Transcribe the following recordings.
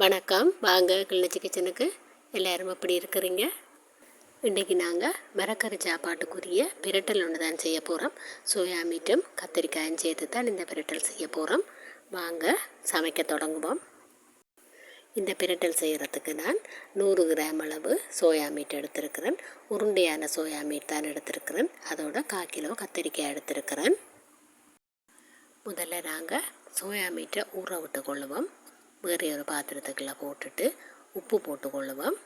வணக்கம். வாங்க கிளிநொச்சி கிச்சனுக்கு. எல்லோரும் எப்படி இருக்கிறீங்க? இன்றைக்கி நாங்கள் மரக்கறி சாப்பாட்டுக்குரிய பிரட்டல் ஒன்று தான் செய்ய போகிறோம். சோயா மீட்டும் கத்திரிக்காயும் சேர்த்து தான் இந்த பிரட்டல் செய்ய போகிறோம். வாங்க சமைக்க தொடங்குவோம். இந்த பிரட்டல் செய்கிறதுக்கு நான் 100 கிராம் அளவு சோயா மீட் எடுத்திருக்கிறேன். உருண்டையான சோயா மீட் தான் எடுத்திருக்கிறேன். அதோட 1/4 கிலோ கத்திரிக்காய் எடுத்திருக்கிறேன். முதல்ல நாங்கள் சோயா மீட்டை ஊற விட்டு கொள்ளுவோம். வேறு ஒரு பாத்திரத்துக்குள்ளே போட்டுட்டு உப்பு போட்டுக்கொள்ளுவோம்.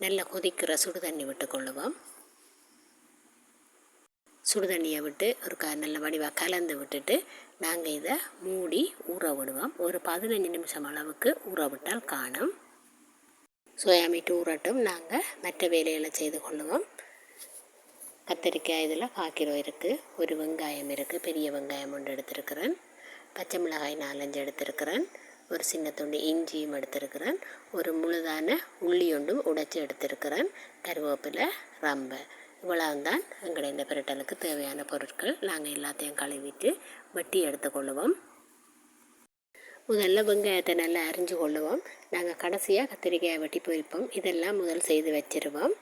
நல்லா கொதிக்கிற சுடு தண்ணி விட்டுக்கொள்ளுவோம். சுடு தண்ணியை விட்டு ஒரு நல்ல வடிவாக கலந்து விட்டுட்டு நாங்கள் இதை மூடி ஊற விடுவோம். ஒரு 15 நிமிஷம் அளவுக்கு ஊற விட்டால் காணும். சோயா மீட் ஊறட்டும். நாங்கள் மற்ற வேலைகளை செய்து கொள்ளுவோம். கத்திரிக்காய் இதில் 1/4 கிலோ இருக்குது. ஒரு வெங்காயம் இருக்குது. பெரிய வெங்காயம் ஒன்று எடுத்திருக்கிறேன். பச்சை மிளகாய் 4-5 எடுத்திருக்கிறேன். ஒரு சின்ன துண்டு இஞ்சியும் எடுத்திருக்கிறேன். ஒரு முழுதான உள்ளி ஒன்றும் உடைச்சி எடுத்திருக்கிறேன். கருவேப்பிலை, ரம்பை, இவ்வளவுதான் எங்களை இந்த பிரட்டலுக்கு தேவையான பொருட்கள். நாங்கள் எல்லாத்தையும் கழுவிட்டு வெட்டி எடுத்துக்கொள்ளுவோம். முதல்ல வெங்காயத்தை நல்லா அரிஞ்சு கொள்ளுவோம். நாங்கள் கடைசியாக கத்திரிக்காயை வெட்டி பொரிப்போம். இதெல்லாம் முதல் செய்து வச்சிருவோம்.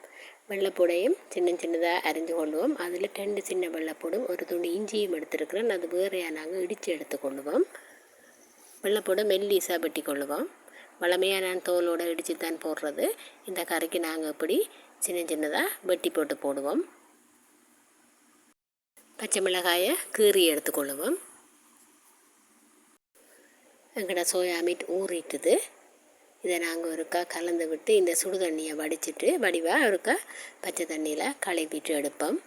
வெள்ளைப்பூடையும் சின்னதாக அரிஞ்சு கொள்ளுவோம். அதில் 2 சின்ன வெள்ளைப்பூடும் ஒரு துண்டு இஞ்சியும் எடுத்துருக்கிறேன். அது வேறையாக நாங்கள் இடித்து எடுத்துக்கொள்ளுவோம். வெள்ளைப்பூடை மெல்லிசாக வெட்டி கொள்ளுவோம். வளமையாக நான் தோலோடு இடித்து தான் போடுறது. இந்த கறிக்கு நாங்கள் இப்படி சின்னதாக வெட்டி போட்டு போடுவோம். பச்சை மிளகாயை கீறி எடுத்துக்கொள்ளுவோம். எங்கள்ட சோயா மீட் ஊறிட்டுது. இதை நாங்கள் ஒருக்கா கலந்து விட்டு இந்த சுடு தண்ணியை வடிச்சிட்டு வடிவாக ஒருக்கா பச்சை தண்ணியில் கழுவிட்டு எடுப்போம்.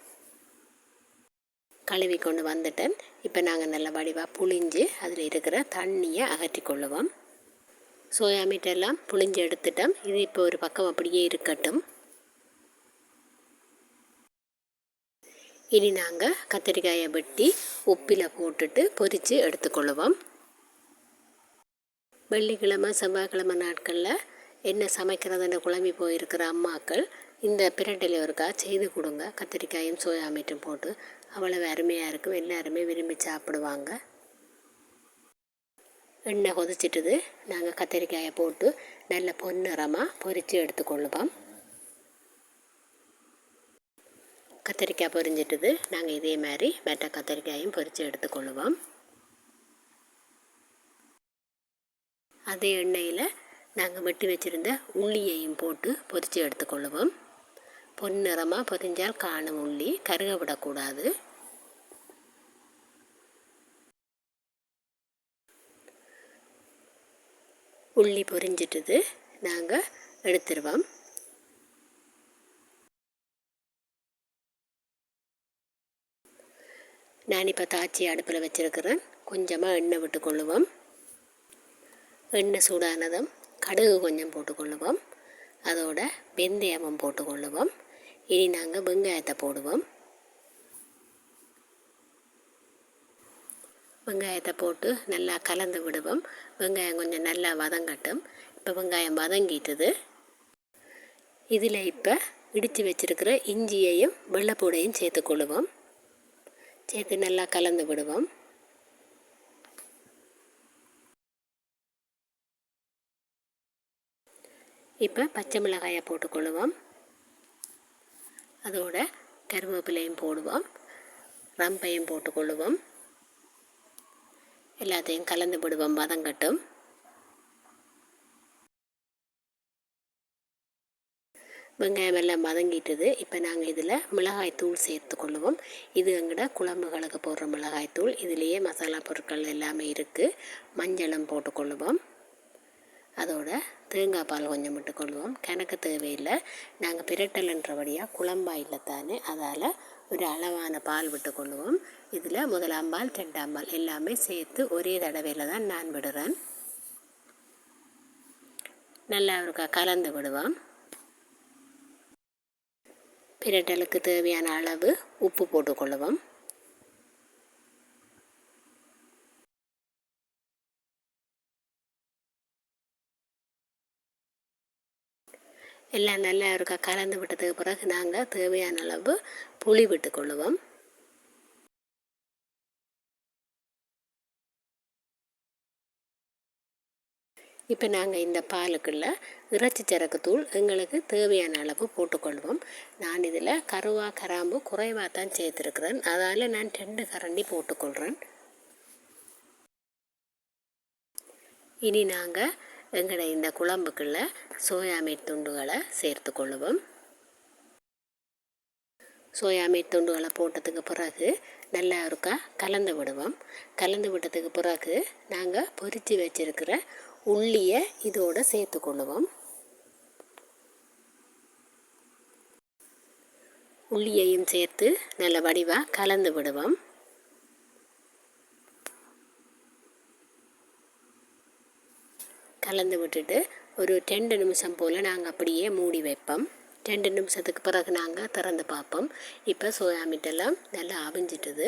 கழுவி கொண்டு வந்துட்டேன். இப்போ நாங்கள் நல்லா வடிவாக புளிஞ்சு அதில் இருக்கிற தண்ணியை அகற்றி கொள்ளுவோம். சோயா மீட் எல்லாம் புளிஞ்சு எடுத்துட்டோம். இது இப்போ ஒரு பக்கம் அப்படியே இருக்கட்டும். இனி நாங்கள் கத்திரிக்காயை வெட்டி உப்பில் போட்டுட்டு பொரித்து எடுத்துக்கொள்ளுவோம். வெள்ளிக்கிழமை செவ்வாய்க்கிழமை நாட்களில் என்ன சமைக்கிறதுன்னு குழம்பி போயிருக்கிற அம்மாக்கள் இந்த பிரட்டலை ஒருக்கா செய்து கொடுங்க. கத்திரிக்காயும் சோயா மீட்டும் போட்டு அவ்வளவு அருமையாக இருக்கும். எல்லாருமே விரும்பி சாப்பிடுவாங்க. எண்ணெய் கொதிச்சிட்டுது. நாங்கள் கத்திரிக்காயை போட்டு நல்ல பொன்னிறமாக பொரித்து எடுத்துக்கொள்ளுவோம். கத்திரிக்காய் பொரிஞ்சிட்டுது. நாங்கள் இதே மாதிரி மற்ற கத்திரிக்காயும் பொரித்து எடுத்துக்கொள்ளுவோம். அதே எண்ணெயில் நாங்கள் வெட்டி வச்சுருந்த உள்ளியையும் போட்டு பொரித்து எடுத்துக்கொள்ளுவோம். பொன்னிறமாக பொரிஞ்சால் காணும். உள்ளி கருக விடக்கூடாது. உள்ளி பொரிஞ்சிட்டுது. நாங்கள் எடுத்துருவோம். நான் இப்போ தாச்சி அடுப்பில் வச்சுருக்கிறேன். கொஞ்சமாக எண்ணெய் விட்டுக்கொள்ளுவோம். எண்ணெய் சூடானதும் கடுகு கொஞ்சம் போட்டுக்கொள்ளுவோம். அதோட வெந்தயமும் போட்டுக்கொள்ளுவோம். இனி நாங்கள் வெங்காயத்தை போடுவோம். வெங்காயத்தை போட்டு நல்லா கலந்து விடுவோம். வெங்காயம் கொஞ்சம் நல்லா வதங்கட்டும். இப்போ வெங்காயம் வதங்கிட்டுது. இதில் இப்போ இடித்து வச்சுருக்கிற இஞ்சியையும் வெள்ளைப்பூடையும் சேர்த்துக்கொள்ளுவோம். சேர்த்து நல்லா கலந்து விடுவோம். இப்போ பச்சை மிளகாயை போட்டுக்கொள்ளுவோம். அதோட கருவேப்பிலையும் போடுவோம். ரம்பையும் போட்டுக்கொள்ளுவோம். எல்லாத்தையும் கலந்து விடுவோம். வதங்கட்டும். வெங்காயம் எல்லாம் வதங்கிட்டுது. இப்போ நாங்கள் இதில் மிளகாய்த்தூள் சேர்த்துக்கொள்ளுவோம். இது எங்கள்ட குழம்புகளுக்கு போடுற மிளகாய்த்தூள். இதுலேயே மசாலா பொருட்கள் எல்லாமே இருக்குது. மஞ்சளும் போட்டுக்கொள்ளுவோம். அதோட தேங்காய் பால் கொஞ்சம் விட்டுக்கொள்வோம். கணக்கு தேவையில்லை. நாங்கள் பிரட்டல்ன்றபடியாக குழம்பா இல்லை தானே, அதால் ஒரு அளவான பால் விட்டுக்கொள்வோம். இதில் 1ஆம் பால் 2ஆம் பால் எல்லாமே சேர்த்து ஒரே தடவையில் தான் நான் விடுறேன். நல்லா ஒரு கலந்து விடுவோம். பிரட்டலுக்கு தேவையான அளவு உப்பு போட்டுக்கொள்வோம். எல்லாம் நல்லா இருக்கா கலந்து விட்டதுக்கு பிறகு நாங்கள் தேவையான அளவு புளி விட்டுக்கொள்ளுவோம். இப்போ நாங்கள் இந்த பாலுக்குள்ள இறைச்சி சரக்குத்தூள் எங்களுக்கு தேவையான அளவு போட்டுக்கொள்வோம். நான் இதில் கருவா கராம்பு குறைவாக தான் சேர்த்துருக்குறேன், அதால் நான் 2 கரண்டி போட்டுக்கொள்கிறேன். இனி நாங்கள் எங்களோட இந்த குழம்புக்குள்ள சோயா மீட் துண்டுகளை சேர்த்து கொள்ளுவோம். சோயா மீட் துண்டுகளை போட்டதுக்கு பிறகு நல்லா இருக்கா கலந்து விடுவோம். கலந்து விட்டதுக்கு பிறகு நாங்கள் பொரித்து வச்சிருக்கிற உள்ளியை இதோடு சேர்த்து கொள்ளுவோம். உள்ளியையும் சேர்த்து நல்ல வடிவாக கலந்து விடுவோம். கலந்து விட்டுட்டு ஒரு 2 நிமிஷம் போல் நாங்கள் அப்படியே மூடி வைப்போம். 2 நிமிஷத்துக்கு பிறகு நாங்கள் திறந்து பார்ப்போம். இப்போ சோயா மீட்டெல்லாம் நல்லா அவிஞ்சிட்டுது.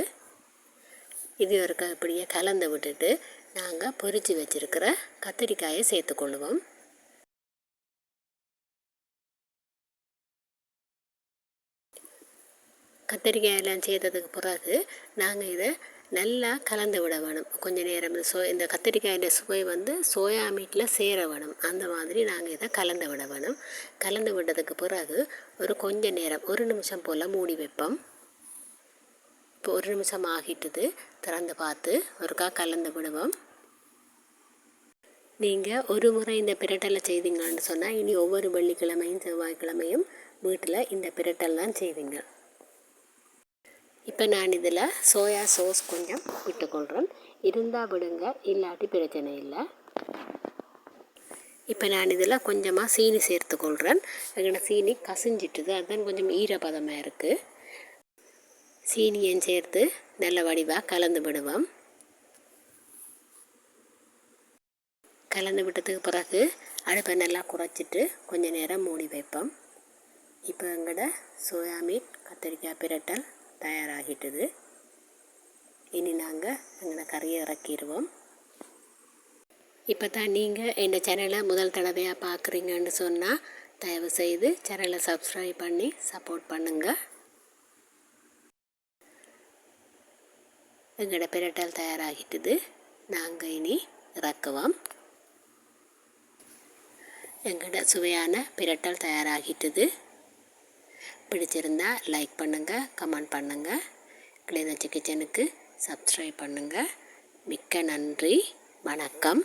இது வரைக்கும் அப்படியே கலந்து விட்டுட்டு நாங்கள் பொரித்து வச்சுருக்கிற கத்திரிக்காயை சேர்த்துக்கொள்ளுவோம். கத்திரிக்காயெல்லாம் சேர்த்ததுக்கு பிறகு நாங்கள் இதை நல்லா கலந்து விட வேணும். கொஞ்சம் நேரம் இந்த கத்திரிக்காயோட சுவை சோயா மீட்டில் சேர வேணும். அந்த மாதிரி நாங்கள் இதை கலந்து விட வேணும். கலந்து விட்டதுக்கு பிறகு ஒரு கொஞ்ச நேரம் 1 நிமிஷம் போல் மூடி வைப்போம். இப்போ 1 நிமிஷம் ஆகிட்டுது. திறந்து பார்த்து ஒருக்கா கலந்து விடுவோம். நீங்கள் ஒரு முறை இந்த பிரட்டலை செய்தீங்கன்னு சொன்னால் இனி ஒவ்வொரு வெள்ளிக்கிழமையும் செவ்வாய்க்கிழமையும் வீட்டில் இந்த பிரட்டல் தான் செய்வீங்க. இப்போ நான் இதில் சோயா சாஸ் கொஞ்சம் விட்டுக்கொள்கிறேன். இருந்தால் விடுங்க, இல்லாட்டி பிரச்சனை இல்லை. இப்போ நான் இதில் கொஞ்சமாக சீனி சேர்த்துக்கொள்கிறேன். எங்களோட சீனி கசிஞ்சிட்டுது, அதுதான் கொஞ்சம் ஈரப்பதமாக இருக்குது. சீனியும் சேர்த்து நல்ல வடிவாக கலந்து விடுவோம். கலந்து விட்டதுக்கு பிறகு அடுப்பை நல்லா குறைச்சிட்டு கொஞ்சம் நேரம் மூடி வைப்போம். இப்போ எங்களோட சோயா மீட் கத்திரிக்காய் பிரட்டல் தயாராகிட்டுது. இனி நாங்கள் எங்களை கறியை இறக்கிடுவோம். இப்போ தான் நீங்கள் எங்கள் சேனலை முதல் தடவையாக பார்க்குறீங்கன்னு சொன்னால் தயவுசெய்து சேனலை சப்ஸ்கிரைப் பண்ணி சப்போர்ட் பண்ணுங்கள். எங்களோட பிரட்டல் தயாராகிட்டுது. நாங்கள் இனி இறக்குவோம். எங்களோட சுவையான பிரட்டல் தயாராகிட்டுது. பிடிச்சிருந்தால் லைக் பண்ணுங்கள், கமெண்ட் பண்ணுங்கள். கிளிநொச்சி கிச்சனுக்கு சப்ஸ்கிரைப் பண்ணுங்கள். மிக்க நன்றி. வணக்கம்.